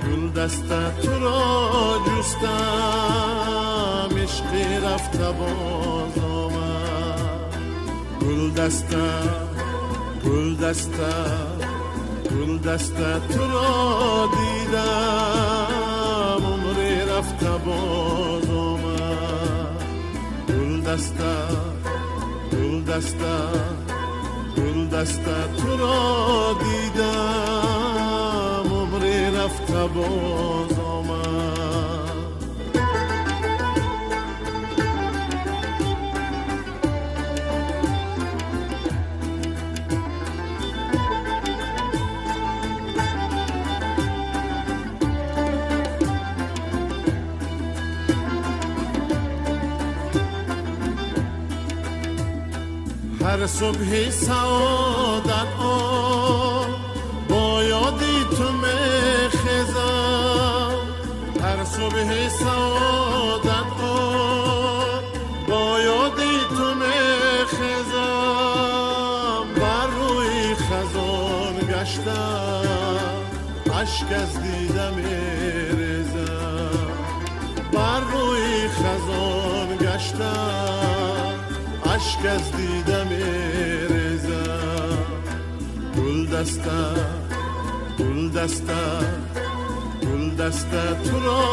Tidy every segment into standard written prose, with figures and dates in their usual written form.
گلدسته تو را جستم، عشقی رفته باز آمد. گلدسته تو را دیدم، عمری رفته باز آمد. گلدسته تو را دیدم، عمری رفته باز آمد. هر صبح سعادت با یادی تو میخزم. هر صبح سعادت با یادی تو میخزم. بر روی خزان گشتم، اشک از دیده میریزم. بر روی خزان گشتم، اشک از دیده میریزم. گلدسته تو را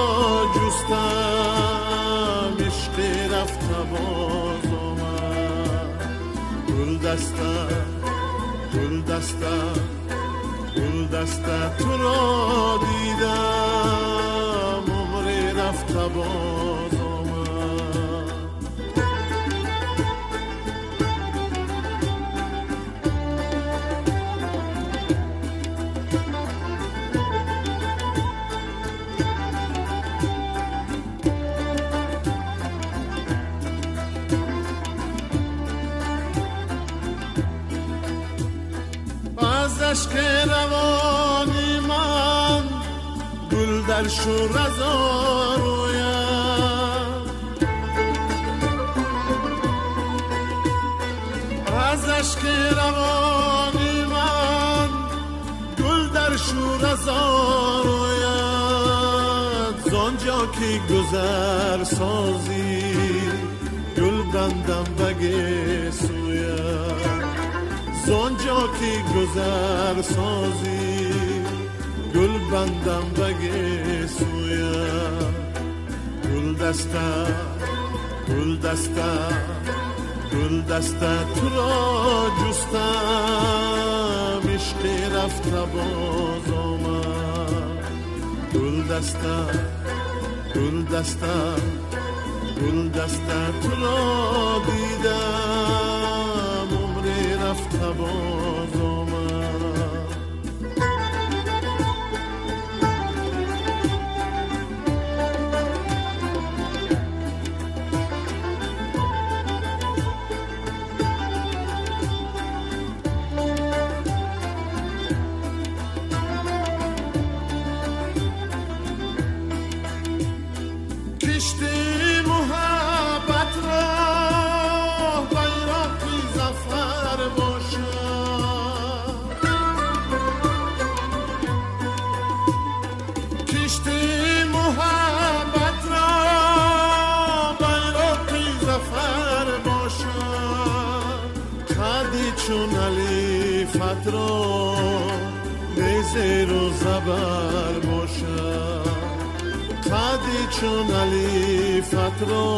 جستم، عشقی رفته باز آمد. گلدسته تو را دیدم، عمری رفته باز آمد. عشق روانی من گل در شورزا رویم. از عشق روانی من گل در شورزا روید. زانجا که گذر سازی گل بندم بگه سوید. زانجا که گذر سازی گل بندم بگه سویم. گلدسته تو را جستم، عشقی رفته باز آمد. گلدسته تو را دیدم، عمری رفته باز آمد. کشتی محبت را بیرقی زفر باشد. کشتی محبت را بیرقی زفر باشد. خدی چون علیفت را زیر و زبر باشد. خدی چون علیفت را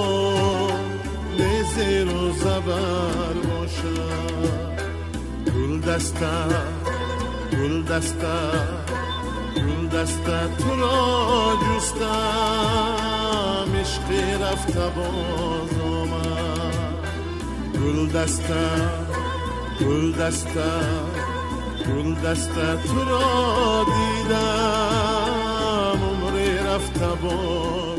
زیر و زبر باشد. گلدسته تو را جستم، عشقی رفته باز آمد. گلدسته تو را دیدم، عمری رفته باز